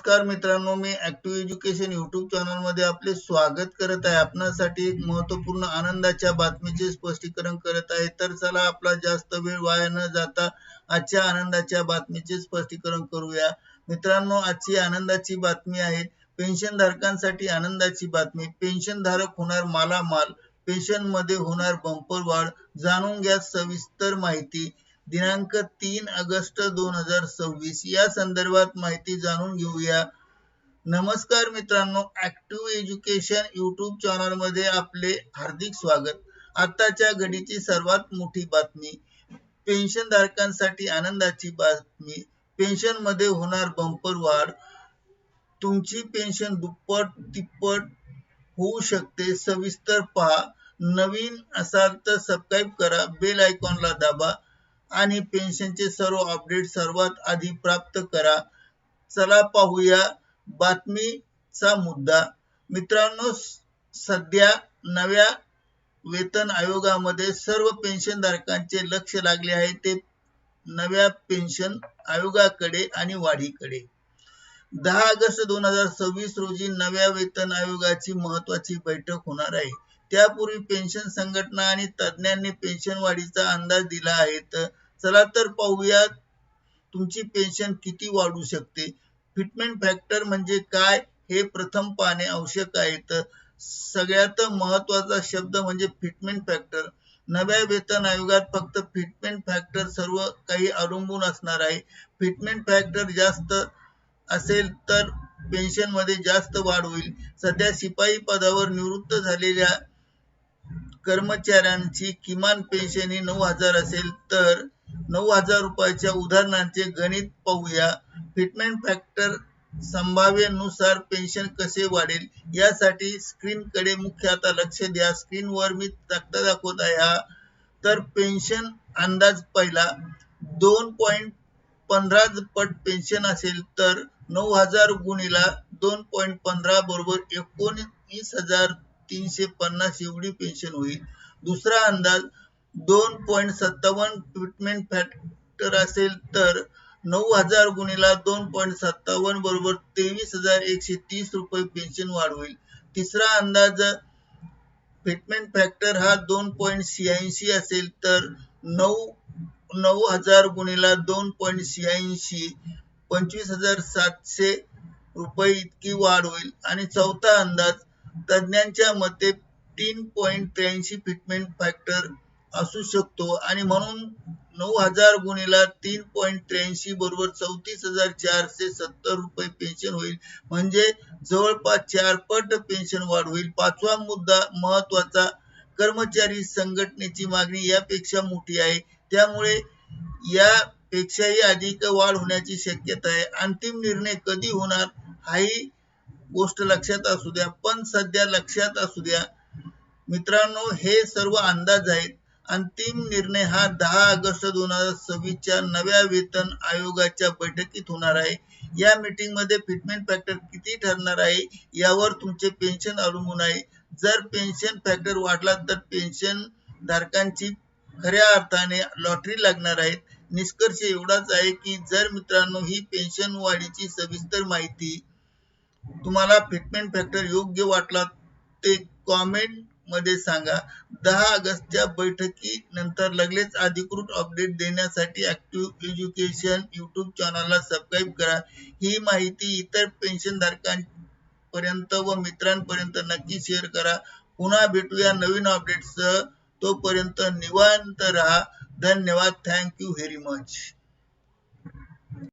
नमस्कार मित्रांनो, मी active education YouTube channel मध्ये आपले स्वागत करत आहे। आपणासाठी एक महत्त्वपूर्ण आनंदाच्या बातमीचे स्पष्टीकरण करत आहे। तर चला आपला जास्त वेळ वाया न जाता आजच्या आनंदाच्या बातमीचे स्पष्टीकरण करूया। मित्रांनो, आजची आनंदाची बातमी आहे पेन्शन धारकांसाठी आनंदाची बातमी। पेन्शन धारक होणार मालामाल, पेन्शन मध्ये होणार बंपर वाढ, जाणून घ्या सविस्तर माहिती। दिनांक 3 ऑगस्ट 2026 या संदर्भात माहिती जाणून घेऊया। नमस्कार मित्रांनो, ऍक्टिव्ह एज्युकेशन यूट्यूब चॅनल मध्ये आपले हार्दिक स्वागत। आताच्या घडीची सर्वात मोठी बातमी, पेन्शन धारकांसाठी आनंदाची बातमी। पेन्शन मध्ये होणार बंपर वाढ, तुमची पेन्शन दुप्पट तिप्पट होऊ शकते। सविस्तर पहा। नवीन असाल तर सबस्क्राइब करा, बेल आयकॉनला दाबा आणि पेन्शनचे सर्व अपडेट सर्वात आधी प्राप्त करा। चला पाहूया बातमीचा मुद्दा। मित्रांनो, सध्या नव्या वेतन आयोगामध्ये सर्व पेन्शन धारकांचे लक्ष लागले आहे ते नव्या पेन्शन आयोगाकडे आणि वाढीकडे। 10 ऑगस्ट 2026 रोजी नव्या वेतन आयोगाची महत्त्वाची बैठक होणार आहे। त्यापूर्वी पेन्शन संघटना आणि तज्ञांनी पेन्शन वाढीचा अंदाज दिला आहे। चला तर पाहूया तुमची पेन्शन किती वाढू शकते। फिटमेंट फॅक्टर म्हणजे काय हे प्रथम पाहणे आवश्यक आहे। सगळ्यात महत्त्वाचा शब्द म्हणजे फिटमेंट फॅक्टर। नव्या वेतन आयोगात फक्त फिटमेंट फॅक्टर सर्व काही अवलंबून असणार आहे। फिटमेंट फॅक्टर जास्त असेल तर पेन्शन मध्ये जास्त वाढ होईल। सध्या शिपाई पदावर निवृत्त झालेल्या कर्मचाऱ्यांची किमान पेन्शन ही 9,000 असेल तर 9,000 रुपयाच्या उदाहरणाचे गणित पाहूया। फिटमेंट फॅक्टर संभाव्यतेनुसार पेन्शन कसे वाढेल यासाठी स्क्रीनकडे मुख्य आता लक्ष द्या। स्क्रीनवर मी तक्ता दाखवत आहे तर पेन्शन अंदाज पहिला 2.15 पट पेन्शन असेल तर 9,000 गुणिला 2.15 बरोबर 19,350 एवढी पेन्शन होईल। दुसरा अंदाज 2.57 फिटमेंट फॅक्टर असेल तर 9,000 गुणिला 2.57 बरोबर 23,130 रुपये पेन्शन वाढ होईल। तिसरा अंदाज फिटमेंट फॅक्टर हा 2.86 असेल तर 9,000 गुणिला 2.86 25,700 रुपये इतकी वाढ होईल। आणि चौथा अंदाज तज्ञांच्या मते 3.83 फिटमेंट फॅक्टर असू शकतो आणि म्हणून 9,000 गुणिला 3.83 बरोबर 34,470 रुपये पेन्शन होईल, म्हणजे जवळपास 4 पट पेन्शन वाढ होईल। पाचवा मुद्दा महत्त्वाचा, कर्मचारी संघटनेची मागणी यापेक्षा मोठी आहे, त्यामुळे यापेक्षाही अधिक वाढ होण्याची शक्यता आहे। अंतिम निर्णय कधी होणार हाही गोष्ट लक्षात असू द्या, पण सध्या लक्षात असू द्या मित्रांनो, हे सर्व अंदाज आहेत। अंतिम निर्णय हा 10 ऑगस्ट 2026 च्या नव्या वेतन आयोगाच्या बैठकीत होणार आहे। या मीटिंग मध्ये फिटमेंट फॅक्टर किती ठरणार आहे यावर तुमचे पेन्शन अवलंबून आहे। जर पेन्शन फॅक्टर वाढला तर पेन्शन धारकांची खऱ्या अर्थाने लॉटरी लागणार आहे। निष्कर्ष एवढाच आहे की जर मित्रांनो ही पेन्शन वाढीची सविस्तर माहिती तुम्हाला फिटमेंट फॅक्टर योग्य वाटला ते कमेंट मध्ये सांगा। 10 ऑगस्टच्या बैठकीनंतर लगेच अधिकृत अपडेट देण्यासाठी ऍक्टिव्ह एज्युकेशन यूट्यूब चॅनलला सबस्क्राइब करा। ही माहिती इतर पेन्शन धारकांपर्यंत व मित्रांपर्यंत नक्की शेअर करा। पुन्हा भेटूया नवीन अपडेट्ससह, तोपर्यंत निवांत रहा। धन्यवाद। Thank you very much.